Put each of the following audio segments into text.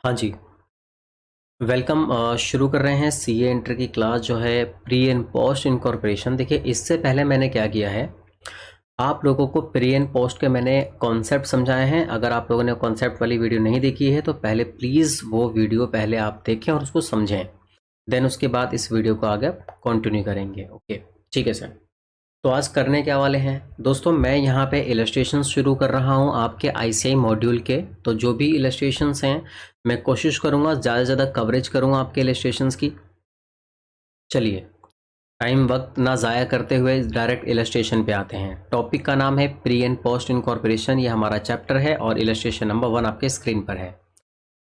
हाँ जी, वेलकम। शुरू कर रहे हैं सीए इंटर की क्लास जो है प्री एंड पोस्ट इनकॉर्पोरेशन। देखिए, इससे पहले मैंने क्या किया है, आप लोगों को प्री एंड पोस्ट के मैंने कॉन्सेप्ट समझाए हैं। अगर आप लोगों ने कॉन्सेप्ट वाली वीडियो नहीं देखी है तो पहले प्लीज़ वो वीडियो पहले आप देखें और उसको समझें, देन उसके बाद इस वीडियो को आगे कंटिन्यू करेंगे। ओके, ठीक है सर। तो आज करने क्या वाले हैं दोस्तों, मैं यहाँ पे इलस्ट्रेशन शुरू कर रहा हूँ आपके आईसीआई मॉड्यूल के। तो जो भी इलस्ट्रेशंस हैं मैं कोशिश करूँगा ज़्यादा से ज़्यादा कवरेज करूँगा आपके इलस्ट्रेशंस की। चलिए, टाइम वक्त ना ज़ाया करते हुए डायरेक्ट इलस्ट्रेशन पे आते हैं। टॉपिक का नाम है प्री एंड पोस्ट इनकॉर्पोरेशन, ये हमारा चैप्टर है और इलस्ट्रेशन नंबर 1 आपके स्क्रीन पर है।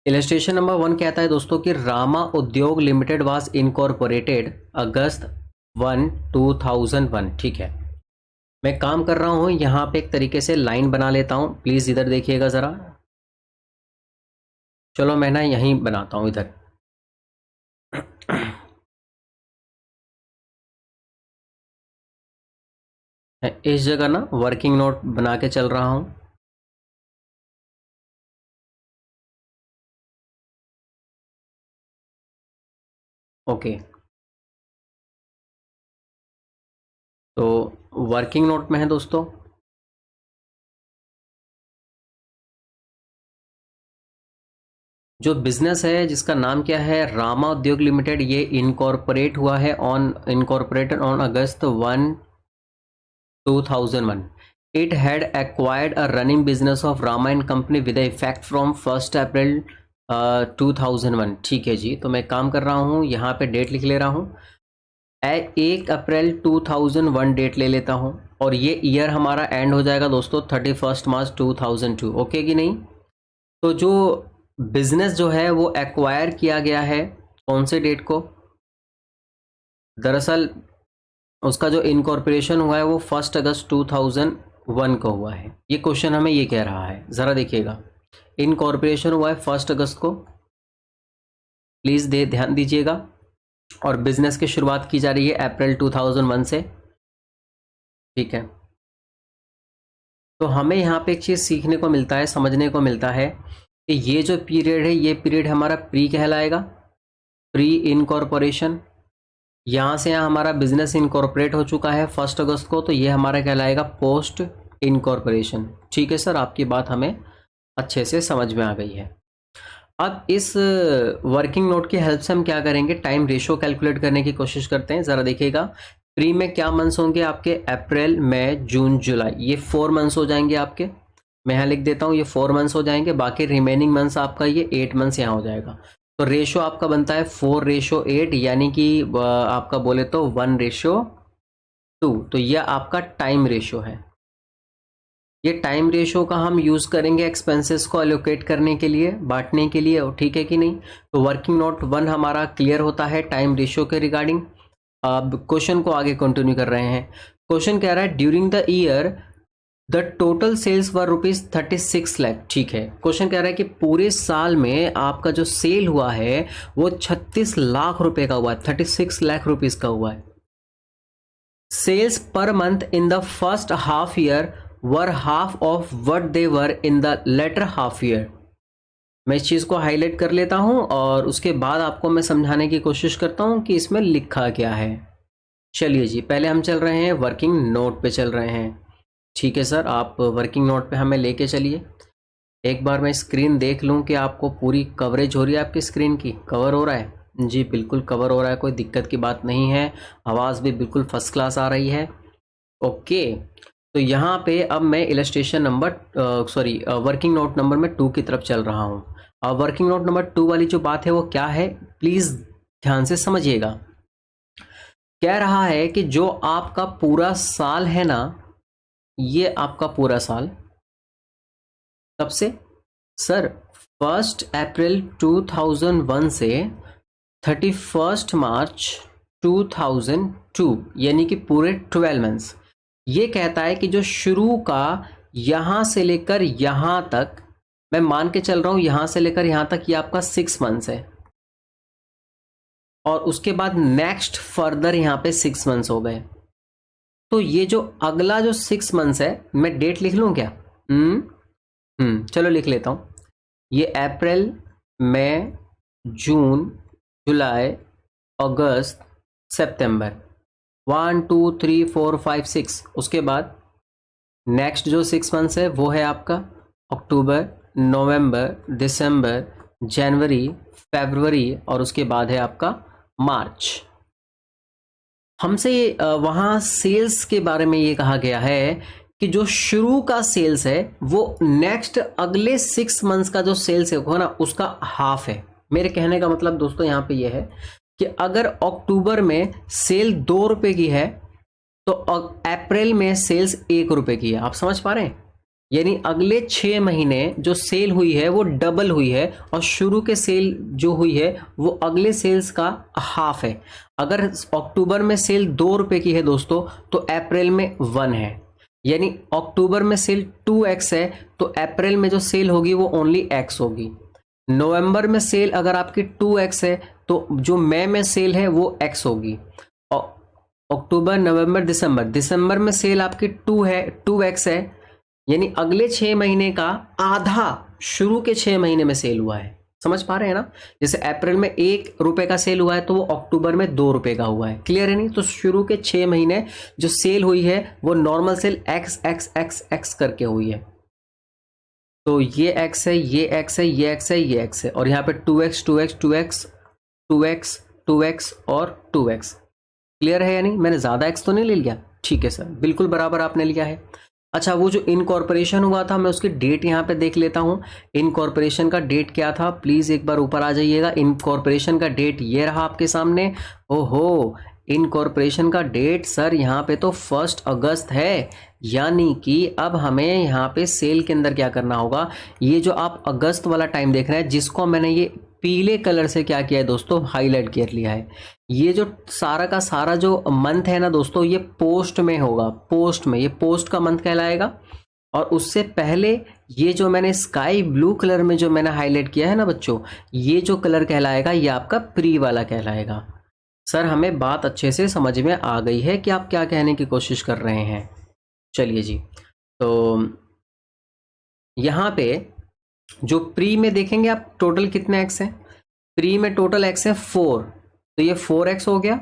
इलस्ट्रेशन नंबर 1 कहता है दोस्तों कि रामा उद्योग लिमिटेड वाज इनकॉर्पोरेटेड अगस्त 1 2001। ठीक है, मैं काम कर रहा हूं यहाँ पे, एक तरीके से लाइन बना लेता हूं, प्लीज इधर देखिएगा ज़रा। चलो मैं ना यहीं बनाता हूं इधर। मैं इस जगह ना वर्किंग नोट बना के चल रहा हूं। ओके, तो वर्किंग नोट में है दोस्तों। जो बिजनेस है जिसका नाम क्या है, रामा उद्योग लिमिटेड, ये इनकॉर्पोरेट हुआ है on incorporated on August 1 2001। It had acquired a running business of Rama and Company with effect from 1st April 2001। ठीक है जी, तो मैं काम कर रहा हूँ, यहाँ पे डेट लिख ले रहा हूँ। 1 अप्रैल 2001 डेट ले लेता हूँ और ये ईयर हमारा एंड हो जाएगा दोस्तों 31 मार्च 2002। ओके कि नहीं? तो जो बिजनेस जो है वो एक्वायर किया गया है कौन से डेट को, दरअसल उसका जो इनकॉर्पोरेशन हुआ है वो 1 अगस्त 2001 को हुआ है। ये क्वेश्चन हमें ये कह रहा है, ज़रा देखिएगा। इनकॉर्पोरेशन हुआ है 1 अगस्त को, प्लीज़ ध्यान दीजिएगा। और बिजनेस की शुरुआत की जा रही है अप्रैल 2001 से। ठीक है, तो हमें यहाँ पे एक चीज़ सीखने को मिलता है, समझने को मिलता है कि ये जो पीरियड है ये पीरियड हमारा प्री कहलाएगा, प्री इनकॉर्पोरेशन। यहाँ से यहाँ हमारा बिजनेस इनकॉर्पोरेट हो चुका है 1 अगस्त को, तो ये हमारा कहलाएगा पोस्ट इनकॉर्पोरेशन। ठीक है सर, आपकी बात हमें अच्छे से समझ में आ गई है। अब इस वर्किंग नोट की हेल्प से हम क्या करेंगे, टाइम रेशो कैलकुलेट करने की कोशिश करते हैं। ज़रा देखिएगा, प्री में क्या मंथ्स होंगे आपके, अप्रैल मई जून जुलाई, ये 4 मंथ्स हो जाएंगे आपके। मैं यहाँ लिख देता हूँ, ये 4 मंथ्स हो जाएंगे। बाकी रिमेनिंग मंथ्स आपका ये 8 मंथ्स यहाँ हो जाएगा। तो रेशो आपका बनता है 4:8, यानी कि आपका बोले तो 1:2। तो यह आपका टाइम रेशो है। ये टाइम रेशो का हम यूज़ करेंगे एक्सपेंसेस को एलोकेट करने के लिए, बांटने के लिए। ठीक है कि नहीं? तो वर्किंग नोट 1 हमारा क्लियर होता है टाइम रेशो के रिगार्डिंग। अब क्वेश्चन को आगे कंटिन्यू कर रहे हैं। क्वेश्चन कह रहा है during the year the total sales were ₹36 lakh. ठीक है, क्वेश्चन कह रहा है कि पूरे साल में आपका जो सेल हुआ है वो 36 लाख रुपए का हुआ है, 36 लाख रुपीज का हुआ है। Sales per month in the first half year were half of what they were in the latter half year. मैं इस चीज़ को हाईलाइट कर लेता हूं और उसके बाद आपको मैं समझाने की कोशिश करता हूं कि इसमें लिखा क्या है। चलिए जी, पहले हम चल रहे हैं वर्किंग नोट पे चल रहे हैं। ठीक है सर, आप वर्किंग नोट पे हमें लेके चलिए। एक बार मैं स्क्रीन देख लूं कि आपको पूरी कवरेज हो रही है, आपकी स्क्रीन की कवर हो रहा है? जी बिल्कुल कवर हो रहा है, कोई दिक्कत की बात नहीं है। आवाज़ भी बिल्कुल फर्स्ट क्लास आ रही है। ओके, तो यहाँ पे अब मैं illustration number working note number में 2 की तरफ चल रहा हूँ। अब वर्किंग नोट नंबर 2 वाली जो बात है वो क्या है, प्लीज़ ध्यान से समझिएगा। कह रहा है कि जो आपका पूरा साल है ना, ये आपका पूरा साल कब से सर, 1 अप्रैल 2001 से 31 मार्च 2002, यानी कि पूरे 12 मंथ्स। ये कहता है कि जो शुरू का यहां से लेकर यहां तक, मैं मान के चल रहा हूं यहां से लेकर यहां तक, ये आपका 6 मंथ्स है। और उसके बाद नेक्स्ट फर्दर यहां पे 6 मंथ्स हो गए। तो ये जो अगला जो 6 मंथ्स है, मैं डेट लिख लूं क्या? चलो लिख लेता हूं। ये अप्रैल मई, जून, जुलाई, अगस्त, सितंबर, 1 2 3 4 5 6। उसके बाद नेक्स्ट जो 6 मंथ्स है वो है आपका अक्टूबर, नवंबर, दिसंबर, जनवरी, फरवरी और उसके बाद है आपका मार्च। हमसे वहाँ सेल्स के बारे में ये कहा गया है कि जो शुरू का सेल्स है वो नेक्स्ट अगले 6 मंथ्स का जो सेल्स है ना उसका हाफ है। मेरे कहने का मतलब दोस्तों यहाँ पे ये है कि अगर अक्टूबर में सेल 2 रुपए की है तो अप्रैल में सेल्स 1 रुपए की है। आप समझ पा रहे हैं? यानी अगले 6 महीने जो सेल हुई है वो डबल हुई है और शुरू के सेल जो हुई है वो अगले सेल्स का हाफ है। अगर अक्टूबर में सेल 2 रुपए की है दोस्तों तो अप्रैल में 1 है। यानी अक्टूबर में सेल 2x है तो अप्रैल में जो सेल होगी वो ओनली x होगी। नवंबर में सेल अगर आपकी 2x है तो जो मई में सेल है वो x होगी। और अक्टूबर, नवंबर, दिसंबर में सेल आपकी 2 है, 2x है। यानी अगले 6 महीने का आधा शुरू के 6 महीने में सेल हुआ है। समझ पा रहे हैं ना? जैसे अप्रैल में 1 रुपए का सेल हुआ है तो वो अक्टूबर में 2 रुपए का हुआ है। क्लियर है नहीं? तो शुरू के 6 महीने जो सेल हुई है वो normal sale x x x x करके हुई है। तो ये एक्स है, ये एक्स है, ये एक्स है, ये एक्स है और यहाँ पे 2x 2x 2x 2x 2x और 2x। क्लियर है या नहीं? मैंने ज़्यादा एक्स तो नहीं ले लिया? ठीक है सर, बिल्कुल बराबर आपने लिया है। अच्छा, वो जो इनकॉर्पोरेशन हुआ था मैं उसकी डेट यहाँ पे देख लेता हूँ। इनकॉर्पोरेशन का डेट क्या था? प्लीज़ एक बार ऊपर आ जाइएगा। इनकॉर्पोरेशन का डेट ये रहा आपके सामने। ओहो, इनकॉर्पोरेशन का डेट सर यहाँ पे तो 1 अगस्त है। यानी कि अब हमें यहाँ पे सेल के अंदर क्या करना होगा, ये जो आप अगस्त वाला टाइम देख रहे हैं जिसको मैंने ये पीले कलर से क्या किया है दोस्तों, हाईलाइट कर लिया है। ये जो सारा का सारा जो मंथ है ना दोस्तों ये पोस्ट में होगा, पोस्ट में, ये पोस्ट का मंथ कहलाएगा। और उससे पहले ये जो मैंने स्काई ब्लू कलर में जो मैंने हाईलाइट किया है ना बच्चों, ये जो कलर कहलाएगा ये आपका प्री वाला कहलाएगा। सर हमें बात अच्छे से समझ में आ गई है कि आप क्या कहने की कोशिश कर रहे हैं। चलिए जी, तो यहाँ पे जो प्री में देखेंगे आप टोटल कितने एक्स हैं। प्री में टोटल एक्स है 4, तो ये 4x हो गया।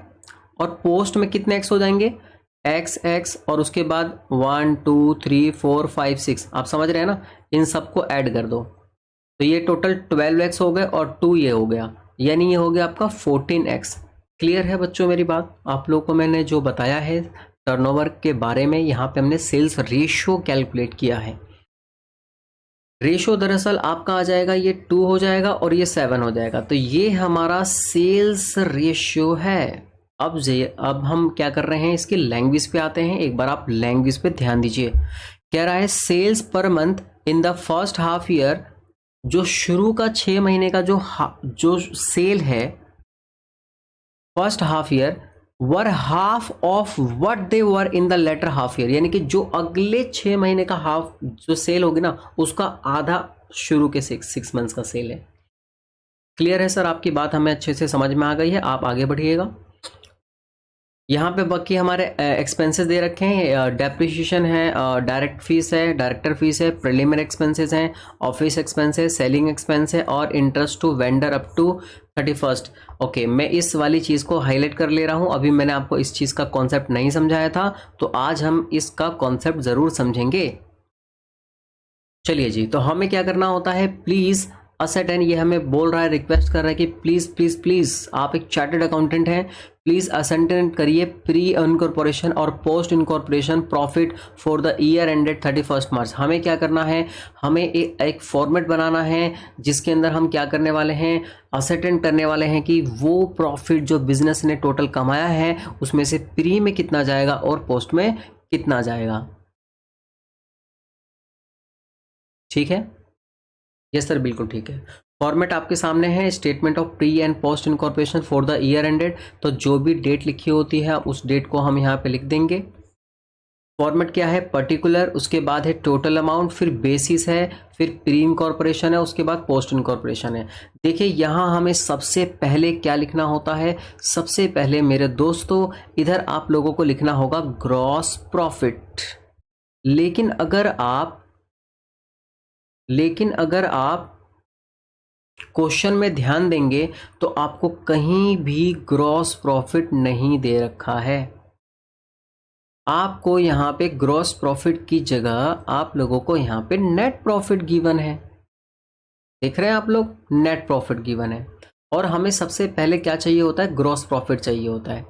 और पोस्ट में कितने एक्स हो जाएंगे, एक्स एक्स और उसके बाद 1 2 3 4 5 6। आप समझ रहे हैं ना? इन सबको ऐड कर दो तो ये टोटल 12x हो गए और 2 ये हो गया, यानी ये हो गया आपका 14x। क्लियर है बच्चों मेरी बात? आप लोगों को मैंने जो बताया है टर्नओवर के बारे में, यहाँ पे हमने सेल्स रेशियो कैलकुलेट किया है। रेशो दरअसल आपका आ जाएगा, ये 2 हो जाएगा और ये 7 हो जाएगा। तो ये हमारा सेल्स रेशियो है। अब हम क्या कर रहे हैं, इसकी लैंग्वेज पे आते हैं। एक बार आप लैंग्वेज पे ध्यान दीजिए। कह रहा है sales per month in the first half year, जो शुरू का 6 महीने का जो सेल है first half year were half of what they were in the latter half year. यानी कि जो अगले 6 महीने का हाफ जो सेल होगी ना उसका आधा शुरू के 6 मंथ्स का सेल है। क्लियर है सर? आपकी बात हमें अच्छे से समझ में आ गई है। आप आगे बढ़िएगा। यहाँ पे बाकी हमारे एक्सपेंसेस दे रखे हैं। डेप्रिसिएशन है, डायरेक्ट फीस है, डायरेक्टर फीस है, प्रिलिमिनरी एक्सपेंसेस हैं, ऑफिस एक्सपेंस है, सेलिंग एक्सपेंस है और interest to vendor up to 31st। Okay, मैं इस वाली चीज़ को हाईलाइट कर ले रहा हूँ। अभी मैंने आपको इस चीज़ का कॉन्सेप्ट नहीं समझाया था तो आज हम इसका कॉन्सेप्ट ज़रूर समझेंगे। चलिए जी, तो हमें क्या करना होता है, प्लीज़ असेट एंड, ये हमें बोल रहा है, रिक्वेस्ट कर रहा है कि प्लीज़ प्लीज़ प्लीज़ आप एक चार्टर्ड अकाउंटेंट हैं, प्लीज़ असेंटेंट करिए प्री इनकॉर्पोरेशन और post incorporation profit for the year ended 31 मार्च। हमें क्या करना है, हमें एक फॉर्मेट बनाना है जिसके अंदर हम क्या करने वाले हैं, असेंटेंट करने वाले हैं कि वो प्रॉफिट जो बिजनेस ने टोटल कमाया है उसमें से प्री में कितना जाएगा और पोस्ट में कितना जाएगा। ठीक है? यस सर, बिल्कुल ठीक है। फॉर्मेट आपके सामने है, statement of pre and post incorporation for the year ended. तो जो भी डेट लिखी होती है उस डेट को हम यहाँ पे लिख देंगे। फॉर्मेट क्या है, पर्टिकुलर, उसके बाद है टोटल अमाउंट, फिर बेसिस है, फिर प्री इनकॉर्पोरेशन है, उसके बाद पोस्ट इनकॉर्पोरेशन है। देखिए यहाँ हमें सबसे पहले क्या लिखना होता है, सबसे पहले मेरे दोस्तों इधर आप लोगों को लिखना होगा ग्रॉस प्रॉफिट। लेकिन अगर आप क्वेश्चन में ध्यान देंगे तो आपको कहीं भी ग्रॉस प्रॉफिट नहीं दे रखा है। आपको यहाँ पे ग्रॉस प्रॉफिट की जगह आप लोगों को यहाँ पे नेट प्रॉफिट गिवन है। देख रहे हैं आप लोग, नेट प्रॉफिट गिवन है। और हमें सबसे पहले क्या चाहिए होता है, ग्रॉस प्रॉफिट चाहिए होता है।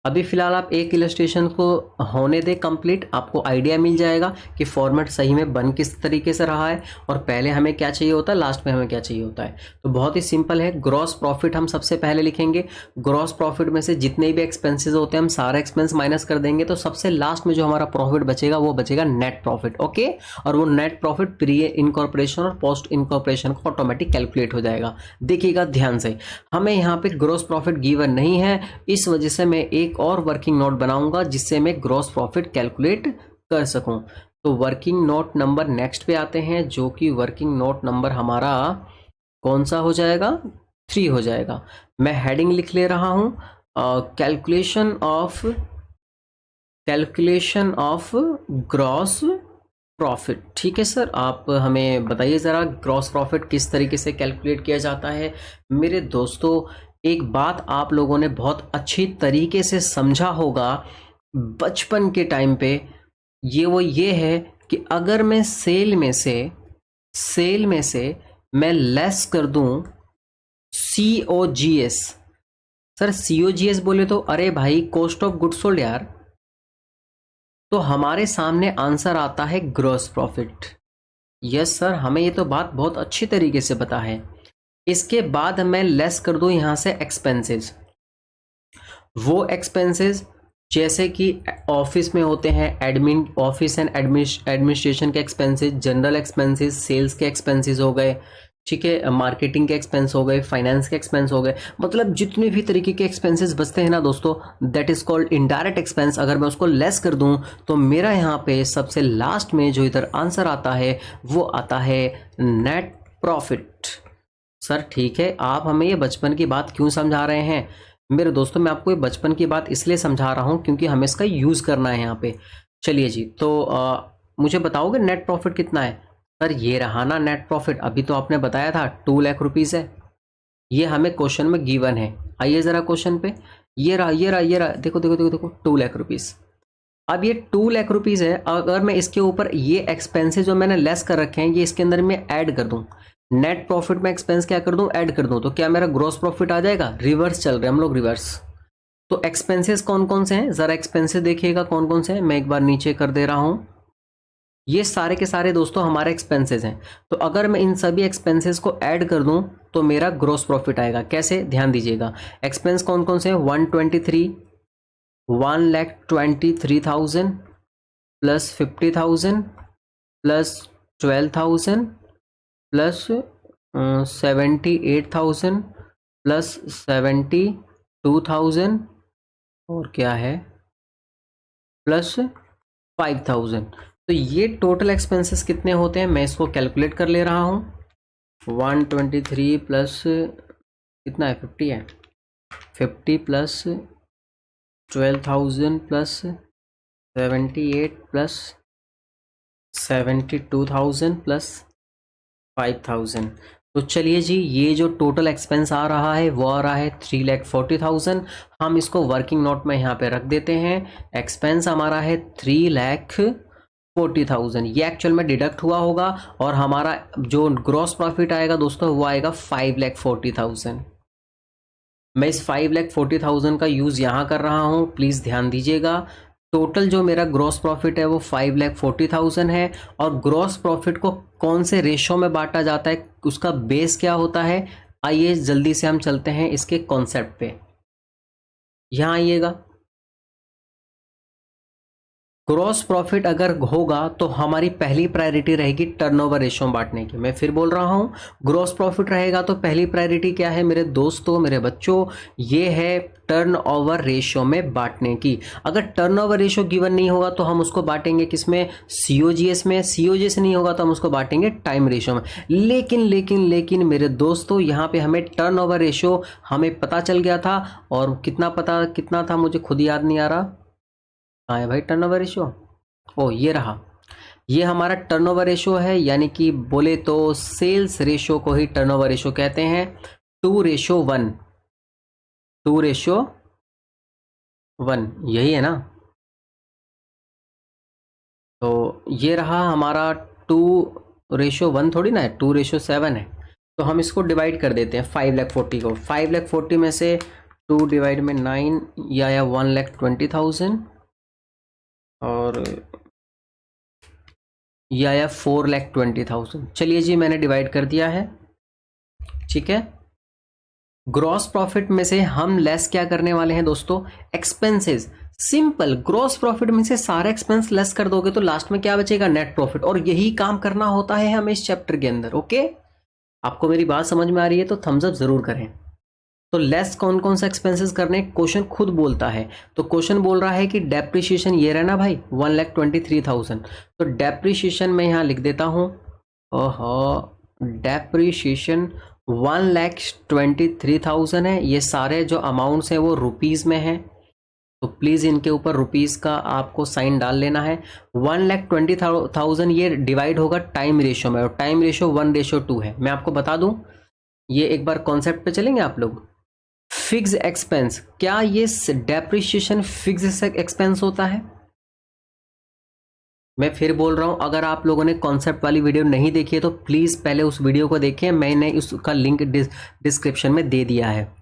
अभी फिलहाल आप एक इलस्ट्रेशन को होने दे कंप्लीट, आपको आइडिया मिल जाएगा कि फॉर्मेट सही में बन किस तरीके से रहा है और पहले हमें क्या चाहिए होता है, लास्ट में हमें क्या चाहिए होता है। तो बहुत ही सिंपल है, ग्रॉस प्रॉफिट हम सबसे पहले लिखेंगे। ग्रॉस प्रॉफिट में से जितने भी एक्सपेंसेस होते हैं हम सारा एक्सपेंस माइनस कर देंगे, तो सबसे लास्ट में जो हमारा प्रॉफिट बचेगा वो बचेगा नेट प्रॉफिट। ओके, और वो नेट प्रॉफिट प्री इनकॉर्पोरेशन और पोस्ट इनकॉर्पोरेशन को ऑटोमेटिक कैलकुलेट हो जाएगा। देखिएगा ध्यान से, हमें यहाँ पे ग्रॉस प्रॉफिट गिवन नहीं है, इस वजह से मैं एक और वर्किंग नोट बनाऊंगा जिससे मैं ग्रॉस प्रॉफिट कैलकुलेट कर सकूं। तो वर्किंग नोट नंबर नेक्स्ट पे आते हैं, जो कि वर्किंग नोट नंबर हमारा कौन सा हो जाएगा, 3 हो जाएगा। मैं हेडिंग लिख ले रहा हूं, कैलकुलेशन ऑफ ग्रॉस प्रॉफिट। ठीक है सर, आप हमें बताइए ज़रा ग्रॉस प्रॉफिट किस तरीके से कैलकुलेट किया जाता है। मेरे दोस्तों, एक बात आप लोगों ने बहुत अच्छी तरीके से समझा होगा बचपन के टाइम पे, ये है कि अगर मैं सेल में से मैं लेस कर दूं COGS। सर COGS बोले तो अरे भाई कॉस्ट ऑफ गुड्स सोल्ड यार, तो हमारे सामने आंसर आता है ग्रॉस प्रॉफिट। यस सर, हमें ये तो बात बहुत अच्छी तरीके से पता है। इसके बाद मैं लेस कर दूं यहां से एक्सपेंसेस, वो एक्सपेंसेस जैसे कि ऑफिस में होते हैं, एडमिन ऑफिस एंड एडमिनिस्ट्रेशन के एक्सपेंसेस, जनरल एक्सपेंसेस, सेल्स के एक्सपेंसेस हो गए, ठीक है, मार्केटिंग के एक्सपेंस हो गए, फाइनेंस के एक्सपेंस हो गए, मतलब जितने भी तरीके के एक्सपेंसेस बचते हैं ना दोस्तों, that is called indirect expense. अगर मैं उसको लेस कर दूं तो मेरा यहाँ पे सबसे लास्ट में जो इधर आंसर आता है वो आता है नेट प्रॉफिट। सर ठीक है, आप हमें ये बचपन की बात क्यों समझा रहे हैं? मेरे दोस्तों, मैं आपको ये बचपन की बात इसलिए समझा रहा हूँ क्योंकि हमें इसका यूज़ करना है यहाँ पे। चलिए जी, तो मुझे बताओगे नेट प्रॉफिट कितना है? सर ये रहा ना नेट प्रॉफिट, अभी तो आपने बताया था 2 लाख रुपीज़ है, ये हमें क्वेश्चन में गिवन है। आइए ज़रा क्वेश्चन पे, ये रहा, देखो देखो देखो देखो, 2 लाख रुपीज़। अब ये 2 लाख रुपीज़ है, अगर मैं इसके ऊपर ये एक्सपेंसेस जो मैंने लेस कर रखे हैं ये इसके अंदर मैं ऐड कर दूं, नेट प्रॉफिट में एक्सपेंस क्या कर दूं, ऐड कर दूं, तो क्या मेरा ग्रॉस प्रॉफिट आ जाएगा? रिवर्स चल रहे हैं हम लोग, रिवर्स। तो एक्सपेंसेस कौन कौन से हैं, जरा एक्सपेंसेस देखिएगा कौन कौन से हैं। मैं एक बार नीचे कर दे रहा हूं, ये सारे के सारे दोस्तों हमारे एक्सपेंसेस हैं। तो अगर मैं इन सभी एक्सपेंसेस को ऐड कर दूं तो मेरा ग्रॉस प्रॉफिट आएगा। कैसे, ध्यान दीजिएगा। एक्सपेंस कौन कौन से हैं, 1,23,000 प्लस 50,000 प्लस 12,000 प्लस 78,000 प्लस 72,000 और क्या है, प्लस 5,000। तो ये टोटल एक्सपेंसेस कितने होते हैं, मैं इसको कैलकुलेट कर ले रहा हूँ। 123 प्लस कितना है, 50 है, 50 प्लस 12,000 प्लस 78 प्लस 72,000 प्लस 5,000। तो चलिए जी, ये जो टोटल एक्सपेंस आ रहा है वो आ रहा है 3,40,000। हम इसको वर्किंग नोट में यहाँ पे रख देते हैं। एक्सपेंस हमारा है 3,40,000, ये एक्चुअल में डिडक्ट हुआ होगा और हमारा जो ग्रॉस प्रॉफिट आएगा दोस्तों वो आएगा 5,40,000। मैं इस 5,40,000 का यूज़ यहाँ कर रहा हूँ, प्लीज़ ध्यान दीजिएगा। टोटल जो मेरा ग्रॉस प्रॉफिट है वो 5,40,000 है। और ग्रॉस प्रॉफिट को कौन से रेशो में बांटा जाता है, उसका बेस क्या होता है, आइए जल्दी से हम चलते हैं इसके कॉन्सेप्ट पे। यहाँ आइएगा, ग्रॉस प्रॉफिट अगर होगा तो हमारी पहली प्रायोरिटी रहेगी टर्नओवर रेशो में बांटने की। मैं फिर बोल रहा हूँ, ग्रॉस प्रॉफिट रहेगा तो पहली प्रायोरिटी क्या है मेरे दोस्तों, मेरे बच्चों, ये है टर्नओवर रेशो में बांटने की। अगर टर्नओवर रेशो गिवन नहीं होगा तो हम उसको बांटेंगे किसमें, COGS में। COGS नहीं होगा तो हम उसको बांटेंगे टाइम रेशो में। लेकिन मेरे दोस्तों, यहाँ पे हमें टर्नओवर रेशो हमें पता चल गया था, और कितना था मुझे खुद याद नहीं आ रहा। हाँ भाई, टर्नओवर रेशियो, ओ ये रहा। ये हमारा टर्नओवर रेशो है, यानी कि बोले तो सेल्स रेशो को ही टर्नओवर रेशो कहते हैं। 2:1, 2:1 यही है ना। तो ये रहा हमारा 2:1 थोड़ी ना है, 2:7 है। तो हम इसको डिवाइड कर देते हैं 5,40,000 को। 5,40,000 में से 2 डिवाइड में 9 या 1,20,000 और या 4,20,000। चलिए जी, मैंने डिवाइड कर दिया है, ठीक है। ग्रॉस प्रॉफिट में से हम लेस क्या करने वाले हैं दोस्तों, एक्सपेंसेस। सिंपल, ग्रॉस प्रॉफिट में से सारे एक्सपेंस लेस कर दोगे तो लास्ट में क्या बचेगा, नेट प्रॉफिट। और यही काम करना होता है हमें इस चैप्टर के अंदर। ओके, आपको मेरी बात समझ में आ रही है तो थम्स अप जरूर करें। तो लेस कौन कौन सा एक्सपेंसेस करने, क्वेश्चन खुद बोलता है। तो क्वेश्चन बोल रहा है कि डेप्रिशिएशन ये रहना भाई 1,23,000। तो डेप्रिशिएशन में यहाँ लिख देता हूँ, ओहो, डेप्रिशिएशन 1,23,000 है। ये सारे जो अमाउंट्स हैं वो रुपीज़ में हैं, तो प्लीज़ इनके ऊपर रुपीज़ का आपको साइन डाल लेना है। 1,20,000 ये डिवाइड होगा टाइम रेशो में, और टाइम रेशो 1:2 है। मैं आपको बता दूं, ये एक बार कॉन्सेप्ट पे चलेंगे आप लोग। फिक्स एक्सपेंस, क्या ये डेप्रिशिएशन फिक्स एक्सपेंस होता है? मैं फिर बोल रहा हूं, अगर आप लोगों ने कॉन्सेप्ट वाली वीडियो नहीं देखी है तो प्लीज़ पहले उस वीडियो को देखें, मैंने उसका लिंक डिस्क्रिप्शन में दे दिया है।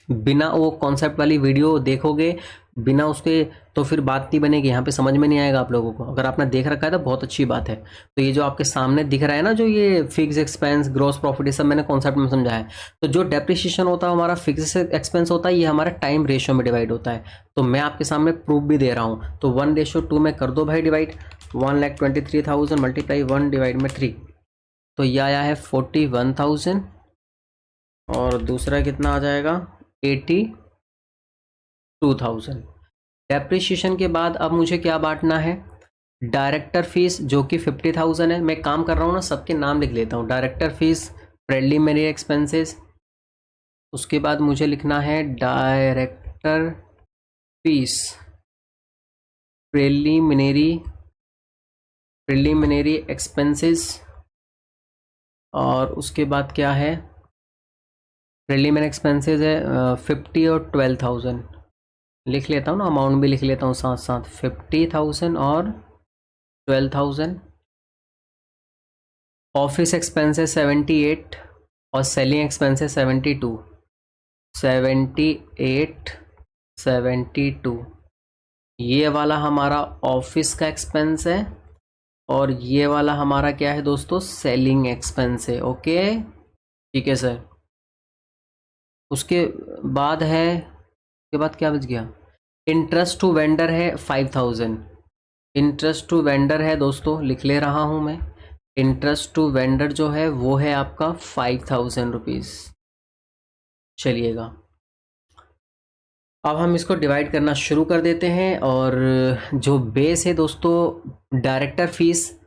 बिना वो कॉन्सेप्ट वाली वीडियो देखोगे, बिना उसके, तो फिर बात नहीं बनेगी, यहाँ पे समझ में नहीं आएगा आप लोगों को। अगर आपने देख रखा है तो बहुत अच्छी बात है। तो ये जो आपके सामने दिख रहा है ना, जो ये फिक्स एक्सपेंस, ग्रॉस प्रॉफिट, ये सब मैंने कॉन्सेप्ट में समझाया है। तो जो डेप्रिशिएशन होता है हमारा फिक्स एक्सपेंस होता है, ये हमारा टाइम रेशियो में डिवाइड होता है। तो मैं आपके सामने प्रूफ भी दे रहा हूँ। तो 1:2 में कर दो भाई डिवाइड। 1,23,000 मल्टीप्लाई 1 डिवाइड में 3, तो ये आया है 41,000। और दूसरा कितना आ जाएगा, 82,000। डेप्रिशिएशन के बाद अब मुझे क्या बांटना है, डायरेक्टर फीस जो कि 50,000 है। मैं काम कर रहा हूँ ना, सबके नाम लिख लेता हूँ। डायरेक्टर फीस, प्रिलिमिनरी एक्सपेंसेस, उसके बाद मुझे लिखना है डायरेक्टर फीस, प्रिलिमिनरी एक्सपेंसेस, और उसके बाद क्या है, प्रिलिमिनरी एक्सपेंसेस है 50 और 12,000। लिख लेता हूँ ना, अमाउंट भी लिख लेता हूँ साथ साथ, 50,000 और 12,000। ऑफिस एक्सपेंसेस 78 और सेलिंग एक्सपेंसेस 72, 78, 72। ये वाला हमारा ऑफिस का एक्सपेंस है, और ये वाला हमारा क्या है दोस्तों, सेलिंग एक्सपेंस है। ओके, ठीक है सर। उसके बाद है, उसके बाद क्या बच गया, इंटरेस्ट टू वेंडर है 5,000। इंटरेस्ट टू वेंडर है दोस्तों, लिख ले रहा हूँ मैं। इंटरेस्ट टू वेंडर जो है वो है आपका 5,000 रुपीज़। चलिएगा, अब हम इसको डिवाइड करना शुरू कर देते हैं। और जो बेस है दोस्तों, डायरेक्टर फीस।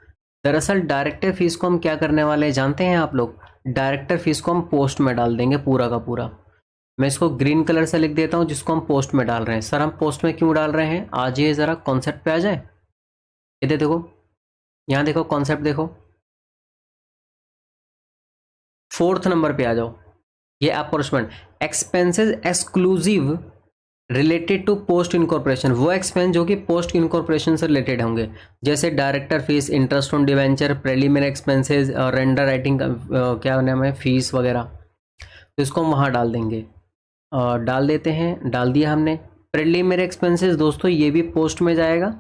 दरअसल डायरेक्टर फीस को हम क्या करने वाले हैं जानते हैं आप लोग, डायरेक्टर फीस को हम पोस्ट में डाल देंगे पूरा का पूरा। मैं इसको ग्रीन कलर से लिख देता हूँ, जिसको हम पोस्ट में डाल रहे हैं। सर हम पोस्ट में क्यों डाल रहे हैं, आज ये ज़रा कॉन्सेप्ट पे आ जाए। इधर देखो, यहाँ देखो, कॉन्सेप्ट देखो, 4th नंबर पे आ जाओ। ये apportionment, expenses exclusive related to post incorporation, वो एक्सपेंस जो कि पोस्ट इनकॉर्पोरेशन से रिलेटेड होंगे, जैसे director fees, interest on debenture, preliminary expenses और रेंडर राइटिंग, क्या नाम है, फीस वगैरह। तो इसको हम वहाँ डाल देंगे, डाल देते हैं, डाल दिया हमने। प्रीलिमिनरी एक्सपेंसेस दोस्तों ये भी पोस्ट में जाएगा।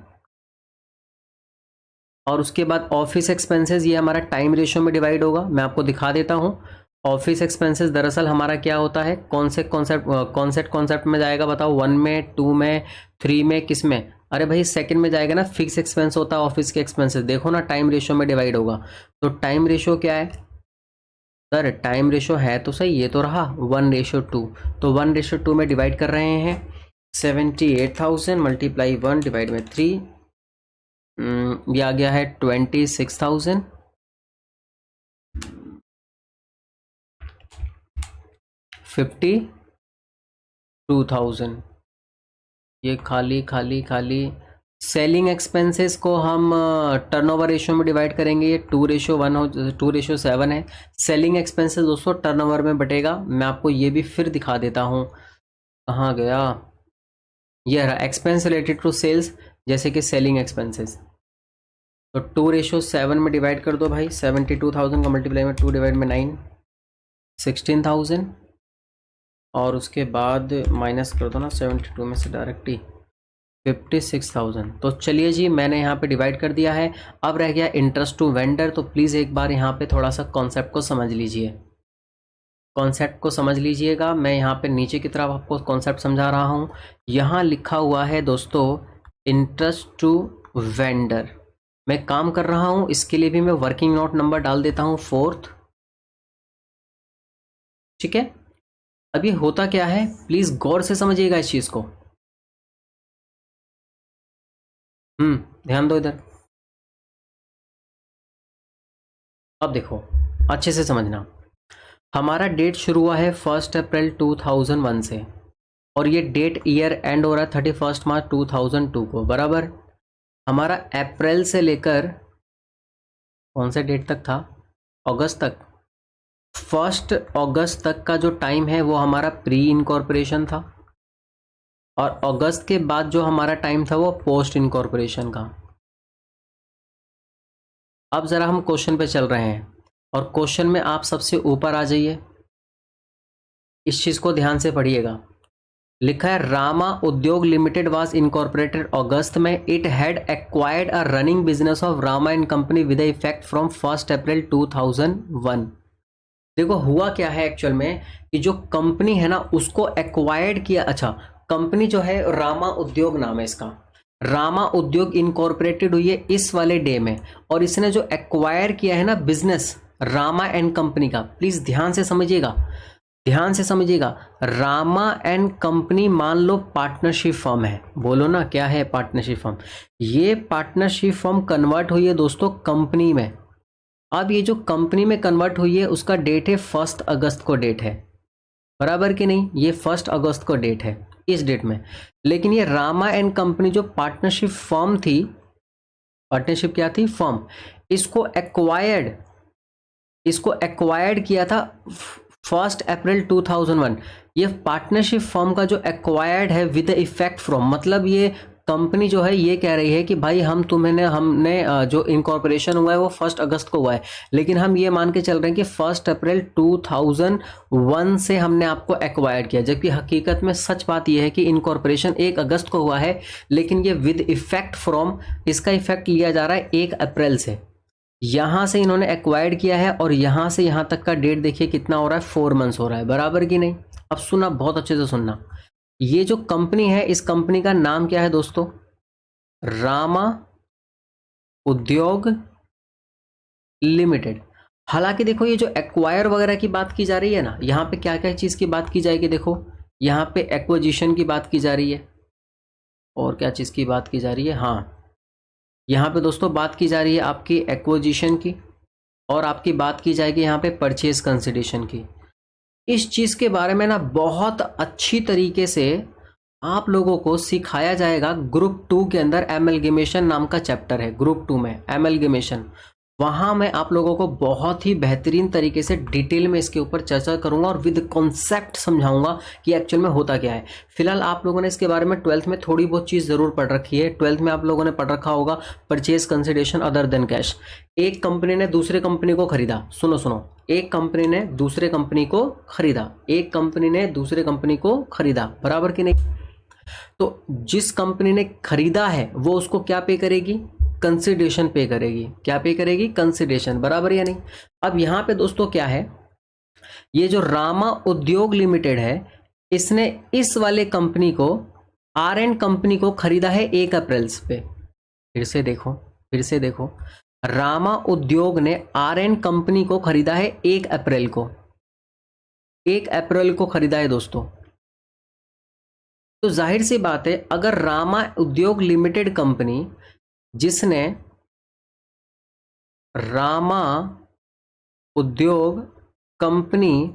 और उसके बाद ऑफिस एक्सपेंसेस, ये हमारा टाइम रेशियो में डिवाइड होगा। मैं आपको दिखा देता हूँ। ऑफिस एक्सपेंसेस दरअसल हमारा क्या होता है, कौन से कॉन्सेप्ट में जाएगा बताओ, 1 में, 2 में, 3 में, किस में? अरे भाई सेकंड में जाएगा ना, फिक्स एक्सपेंस होता है ऑफिस के एक्सपेंसेस। देखो ना, टाइम रेशियो में डिवाइड होगा। तो टाइम रेशियो क्या है सर, टाइम रेशियो है तो सही, ये तो रहा 1:2। तो 1:2 में डिवाइड कर रहे हैं। 78,000 मल्टीप्लाई 1 डिवाइड में 3, ये आ गया है 26,000। 52,000। ये खाली खाली खाली सेलिंग एक्सपेंसेस को हम टर्नओवर रेशियो में डिवाइड करेंगे, ये 2:1 हो, 2:7 है। सेलिंग एक्सपेंसेस दोस्तों टर्नओवर में बटेगा। मैं आपको ये भी फिर दिखा देता हूँ, कहाँ गया, ये रहा एक्सपेंस रिलेटेड टू सेल्स, जैसे कि सेलिंग एक्सपेंसेस। तो 2:7 में डिवाइड कर दो भाई, 72,000 का मल्टीप्लाई में 2 डिवाइड में 9, 16,000, और उसके बाद माइनस कर दो ना 72 में से डायरेक्ट ही 56,000। तो चलिए जी, मैंने यहाँ पे डिवाइड कर दिया है। अब रह गया इंटरेस्ट टू वेंडर। तो प्लीज़ एक बार यहाँ पे थोड़ा सा कॉन्सेप्ट को समझ लीजिए, कॉन्सेप्ट को समझ लीजिएगा। मैं यहाँ पे नीचे की तरफ आपको कॉन्सेप्ट समझा रहा हूँ। यहाँ लिखा हुआ है दोस्तों इंटरेस्ट टू वेंडर। मैं काम कर रहा हूँ, इसके लिए भी मैं वर्किंग नोट नंबर डाल देता हूँ 4th। ठीक है, अब ये होता क्या है, प्लीज गौर से समझिएगा इस चीज को। ध्यान दो इधर। अब देखो अच्छे से समझना, हमारा डेट शुरू हुआ है 1 अप्रैल 2001 से, और ये डेट ईयर एंड हो रहा है 31 मार्च 2002 को, बराबर। हमारा अप्रैल से लेकर कौन से डेट तक था, अगस्त तक, 1 अगस्त तक का जो टाइम है वो हमारा प्री इनकॉर्पोरेशन था, और अगस्त के बाद जो हमारा टाइम था वो पोस्ट इनकॉर्पोरेशन का। अब जरा हम क्वेश्चन पे चल रहे हैं, और क्वेश्चन में आप सबसे ऊपर आ जाइए, इस चीज को ध्यान से पढ़िएगा। लिखा है रामा उद्योग लिमिटेड वाज इनकॉर्पोरेटेड अगस्त में, it had acquired a running business of Rama and company with effect from 1 अप्रैल 2001। देखो हुआ क्या है एक्चुअल में, कि जो कंपनी है ना उसको एक्वायर्ड किया। अच्छा, कंपनी जो है रामा उद्योग नाम है इसका, रामा उद्योग इनकॉर्पोरेटेड हुई है इस वाले डे में, और इसने जो एक्वायर किया है ना बिजनेस रामा एंड कंपनी का, प्लीज ध्यान से समझिएगा, ध्यान से समझिएगा। रामा एंड कंपनी मान लो पार्टनरशिप फर्म है, बोलो ना क्या है पार्टनरशिप फर्म। ये पार्टनरशिप फर्म कन्वर्ट हुई है दोस्तों कंपनी में। अब ये जो कंपनी में कन्वर्ट हुई है उसका डेट है 1 अगस्त को डेट है, बराबर कि नहीं, ये 1 अगस्त को डेट है इस डेट में। लेकिन ये रामा एंड कंपनी जो पार्टनरशिप फर्म थी, पार्टनरशिप क्या थी, फर्म, इसको एक्वायर्ड किया था 1 अप्रैल 2001। ये पार्टनरशिप फर्म का जो एक्वायर्ड है विद इफेक्ट फ्रॉम, मतलब ये कंपनी जो है ये कह रही है कि भाई हमने जो इनकॉर्पोरेशन हुआ है वो 1 अगस्त को हुआ है, लेकिन हम ये मान के चल रहे हैं कि 1 अप्रैल 2001 से हमने आपको एक्वायर्ड किया, जबकि हकीकत में सच बात यह है कि इनकॉर्पोरेशन 1 अगस्त को हुआ है, लेकिन ये विद इफेक्ट फ्रॉम, इसका इफेक्ट लिया जा रहा है 1 अप्रैल से। यहां से इन्होंने एक्वायर्ड किया है, और यहां से यहां तक का डेट देखिए कितना हो रहा है, 4 मंथ्स हो रहा है, बराबर कि नहीं। अब सुना, बहुत अच्छे से सुनना, ये जो कंपनी है इस कंपनी का नाम क्या है दोस्तों, रामा उद्योग लिमिटेड। हालांकि देखो ये जो एक्वायर वगैरह की बात की जा रही है ना, यहाँ पे क्या क्या चीज की बात की जाएगी, देखो यहाँ पे एक्विजिशन की बात की जा रही है, और क्या चीज की बात की जा रही है, हाँ यहाँ पे दोस्तों बात की जा रही है आपकी एक्विजिशन की, और आपकी बात की जाएगी यहाँ पे परचेज कंसिडरेशन की। इस चीज के बारे में ना बहुत अच्छी तरीके से आप लोगों को सिखाया जाएगा ग्रुप 2 के अंदर। एमलगेमेशन नाम का चैप्टर है ग्रुप 2 में, एमलगेमेशन। वहां मैं आप लोगों को बहुत ही बेहतरीन तरीके से डिटेल में इसके ऊपर चर्चा करूंगा, और विद कॉन्सेप्ट समझाऊंगा कि एक्चुअल में होता क्या है। फिलहाल आप लोगों ने इसके बारे में 12th में थोड़ी बहुत चीज जरूर पढ़ रखी है। 12th में आप लोगों ने पढ़ रखा होगा purchase consideration other than cash. एक कंपनी ने दूसरे कंपनी को खरीदा, सुनो सुनो, एक कंपनी ने दूसरे कंपनी को खरीदा, एक कंपनी ने दूसरे कंपनी को खरीदा, बराबर कि नहीं। तो जिस कंपनी ने खरीदा है वो उसको क्या पे करेगी, कंसिडरेशन पे करेगी। क्या पे करेगी, कंसिडरेशन, बराबर या नहीं। अब यहां पे दोस्तों क्या है, ये जो रामा उद्योग लिमिटेड है इसने इस वाले कंपनी को, आर एंड कंपनी को खरीदा है 1 अप्रैल पे। फिर से देखो, फिर से देखो, रामा उद्योग ने आर एंड कंपनी को खरीदा है 1 अप्रैल को, 1 अप्रैल को खरीदा है दोस्तों। तो जाहिर सी बात है, अगर रामा उद्योग लिमिटेड कंपनी, जिसने रामा उद्योग कंपनी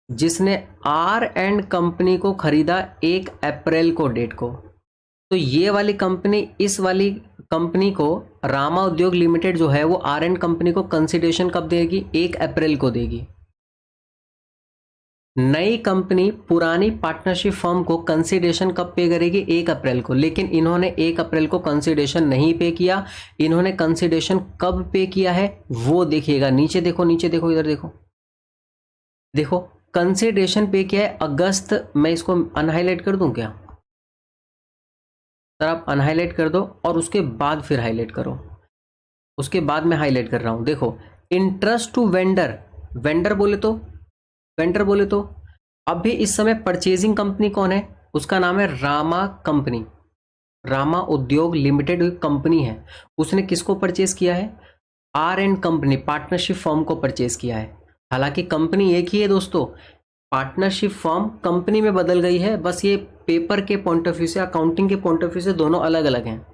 जिसने आर एंड कंपनी को खरीदा 1 अप्रैल को डेट को, तो ये वाली कंपनी, इस वाली कंपनी को रामा उद्योग लिमिटेड जो है वो आर एंड कंपनी को कंसिडरेशन कब देगी? 1 अप्रैल को देगी। नई कंपनी पुरानी पार्टनरशिप फर्म को कंसिडरेशन कब पे करेगी? 1 अप्रैल को। लेकिन इन्होंने 1 अप्रैल को कंसिडरेशन नहीं पे किया। इन्होंने कंसिडरेशन कब पे किया है वो देखिएगा। नीचे देखो, नीचे देखो, इधर देखो, देखो कंसिडरेशन पे किया है अगस्त। मैं इसको अनहाईलाइट कर दूं क्या? सर आप अनहाईलाइट कर दो और उसके बाद फिर हाईलाइट करो। उसके बाद मैं हाईलाइट कर रहा हूं। देखो, इंटरेस्ट टू वेंडर, वेंडर बोले तो, वेंडर बोले तो अभी इस समय परचेजिंग कंपनी कौन है? उसका नाम है रामा कंपनी। रामा उद्योग लिमिटेड कंपनी है। उसने किसको परचेज किया है? R and company partnership firm को परचेज किया है। हालांकि कंपनी एक ही है दोस्तों, पार्टनरशिप फर्म कंपनी में बदल गई है, बस ये पेपर के पॉइंट ऑफ व्यू से, अकाउंटिंग के पॉइंट ऑफ व्यू से दोनों अलग अलग हैं।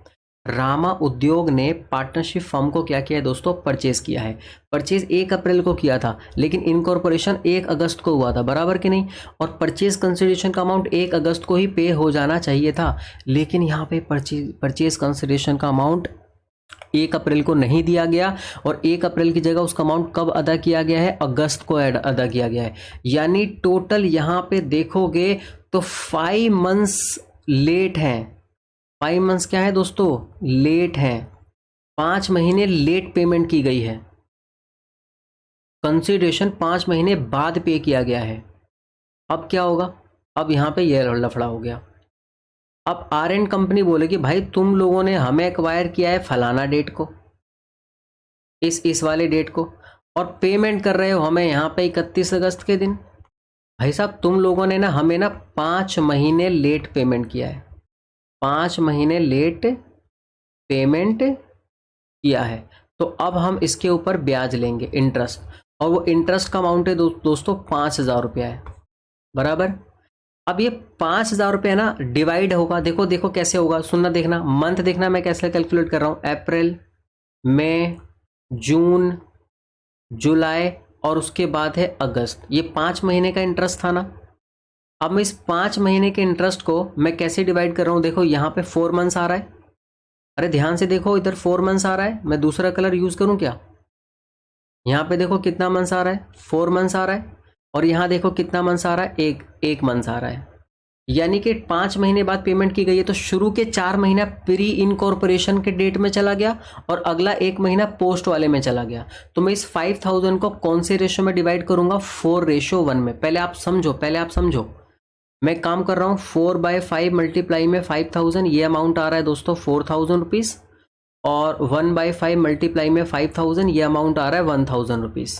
रामा उद्योग ने पार्टनरशिप फर्म को क्या किया है दोस्तों? परचेज किया है। परचेज 1 अप्रैल को किया था, लेकिन इनकॉर्पोरेशन 1 अगस्त को हुआ था, बराबर कि नहीं? और परचेज कंसिडरेशन का अमाउंट 1 अगस्त को ही पे हो जाना चाहिए था, लेकिन यहाँ पे परचेज कंसिडरेशन का अमाउंट 1 अप्रैल को नहीं दिया गया और 1 अप्रैल की जगह उसका अमाउंट कब अदा किया गया है? अगस्त को अदा किया गया है। यानी टोटल यहाँ पे देखोगे तो 5 मंथ्स लेट हैं। 5 मंथ्स क्या है दोस्तों? लेट हैं। 5 महीने लेट पेमेंट की गई है। कंसिडरेशन 5 महीने बाद पे किया गया है। अब क्या होगा? अब यहाँ पे यह लफड़ा हो गया। अब आर एंड कंपनी बोले कि भाई तुम लोगों ने हमें एक्वायर किया है फलाना डेट को, इस वाले डेट को, और पेमेंट कर रहे हो हमें यहाँ पे 31 अगस्त के दिन। भाई साहब तुम लोगों ने ना हमें ना 5 महीने लेट पेमेंट किया है। 5 महीने लेट पेमेंट किया है, तो अब हम इसके ऊपर ब्याज लेंगे, इंटरेस्ट, और वो इंटरेस्ट का अमाउंट है दोस्तों 5,000 रुपया है, बराबर। अब ये 5,000 रुपये ना डिवाइड होगा। देखो देखो कैसे होगा, सुनना, देखना, मंथ देखना मैं कैसे कैलकुलेट कर रहा हूँ। अप्रैल, मई, जून, जुलाई और उसके बाद है अगस्त। ये 5 महीने का इंटरेस्ट था ना। अब मैं इस 5 महीने के इंटरेस्ट को मैं कैसे डिवाइड कर रहा हूँ? देखो यहाँ पे 4 मंथ्स आ रहा है। अरे ध्यान से देखो, इधर 4 मंथ्स आ रहा है। मैं दूसरा कलर यूज करूँ क्या? यहाँ पे देखो कितना मंथ्स आ रहा है? 4 मंथ्स आ रहा है। और यहाँ देखो कितना मंथ्स आ रहा है? एक मंथ्स आ रहा है। यानी कि 5 महीने बाद पेमेंट की गई है, तो शुरू के 4 महीना प्री इनकॉर्पोरेशन के डेट में चला गया और अगला 1 महीना पोस्ट वाले में चला गया। तो मैं इस 5,000 को कौन से रेशो में डिवाइड करूंगा? 4:1 में। पहले आप समझो, मैं काम कर रहा हूँ 4/5 मल्टीप्लाई में 5,000, ये अमाउंट आ रहा है दोस्तों 4,000 रुपीज़, और 1/5 मल्टीप्लाई में 5,000, ये अमाउंट आ रहा है 1,000 रुपीज़।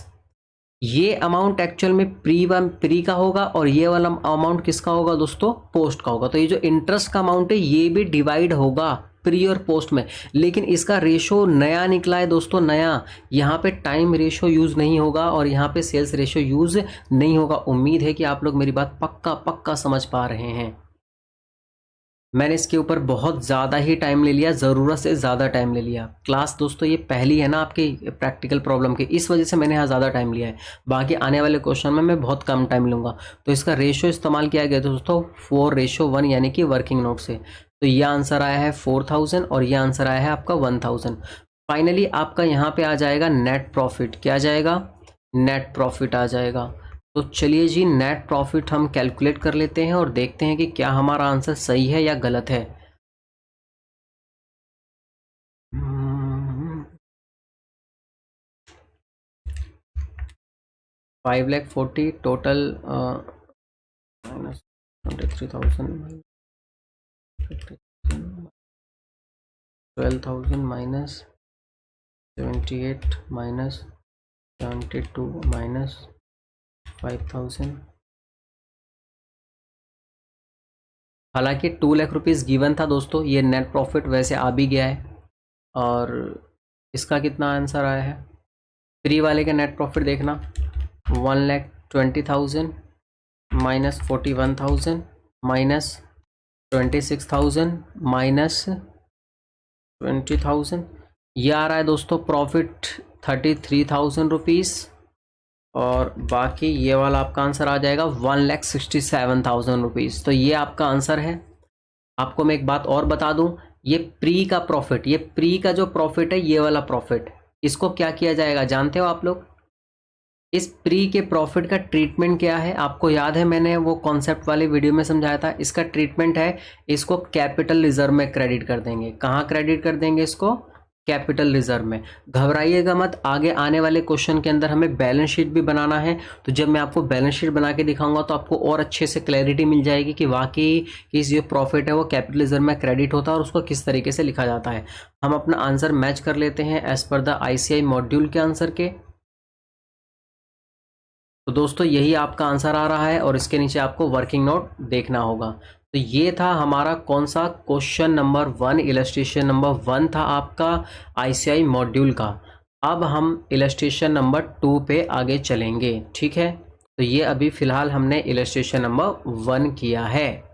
ये अमाउंट एक्चुअल में प्री का होगा और ये वाला अमाउंट किसका होगा दोस्तों? पोस्ट का होगा। तो ये जो इंटरेस्ट का अमाउंट है ये भी डिवाइड होगा प्री और पोस्ट में, लेकिन इसका रेशो नया निकला है दोस्तों, नया। यहाँ पे टाइम रेशो यूज नहीं होगा और यहाँ पे सेल्स रेशो यूज नहीं होगा। उम्मीद है कि आप लोग मेरी बात पक्का समझ पा रहे हैं। मैंने इसके ऊपर बहुत ज़्यादा ही टाइम ले लिया, ज़रूरत से ज़्यादा टाइम ले लिया। क्लास दोस्तों ये पहली है ना आपकी प्रैक्टिकल प्रॉब्लम की, इस वजह से मैंने यहाँ ज़्यादा टाइम लिया है। बाकी आने वाले क्वेश्चन में मैं बहुत कम टाइम लूँगा। तो इसका रेशो इस्तेमाल किया गया दोस्तों 4:1 यानी कि वर्किंग नोट से। तो ये आंसर आया है 4,000 और ये आंसर आया है आपका 1,000। फाइनली आपका यहाँ पे आ जाएगा नेट प्रॉफिट। क्या आ जाएगा? नेट प्रॉफिट आ जाएगा। तो चलिए जी, नेट प्रॉफिट हम कैलकुलेट कर लेते हैं और देखते हैं कि क्या हमारा आंसर सही है या गलत है। 5,40,000 total, minus 23,000, 12,000 minus 78 minus 72 minus 5,000। हालांकि 2 लाख रुपीज़ गिवन था दोस्तों, ये नेट प्रॉफिट वैसे आ भी गया है। और इसका कितना आंसर आया है? फ्री वाले का नेट प्रॉफिट देखना, 1,20,000 माइनस 41,000 माइनस 26,000 माइनस 20,000, ये आ रहा है दोस्तों प्रॉफिट 33,000 रुपीज़। और बाकी ये वाला आपका आंसर आ जाएगा 1,67,000 रुपीज़। तो ये आपका आंसर है। आपको मैं एक बात और बता दूं, ये प्री का प्रॉफिट, ये प्री का जो प्रॉफिट है, ये वाला प्रॉफिट, इसको क्या किया जाएगा जानते हो आप लोग? इस प्री के प्रॉफिट का ट्रीटमेंट क्या है? आपको याद है मैंने वो कॉन्सेप्ट वाले वीडियो में समझाया था। इसका ट्रीटमेंट है, इसको कैपिटल रिजर्व में क्रेडिट कर देंगे। कहाँ क्रेडिट कर देंगे इसको? कैपिटल रिजर्व में। घबराइएगा मत, आगे आने वाले क्वेश्चन के अंदर हमें बैलेंस शीट भी बनाना है, तो जब मैं आपको बैलेंस शीट बना के दिखाऊंगा तो आपको और अच्छे से क्लैरिटी मिल जाएगी कि वाकई इस जो प्रॉफिट है वो कैपिटल रिजर्व में क्रेडिट होता है और उसको किस तरीके से लिखा जाता है। हम अपना आंसर मैच कर लेते हैं as per the ICI module के आंसर के। तो दोस्तों यही आपका आंसर आ रहा है और इसके नीचे आपको वर्किंग नोट देखना होगा। तो ये था हमारा कौन सा क्वेश्चन नंबर 1, इलस्ट्रेशन नंबर 1 था आपका ICI मॉड्यूल का। अब हम इलस्ट्रेशन नंबर 2 पे आगे चलेंगे, ठीक है। तो ये अभी फिलहाल हमने इलस्ट्रेशन नंबर 1 किया है।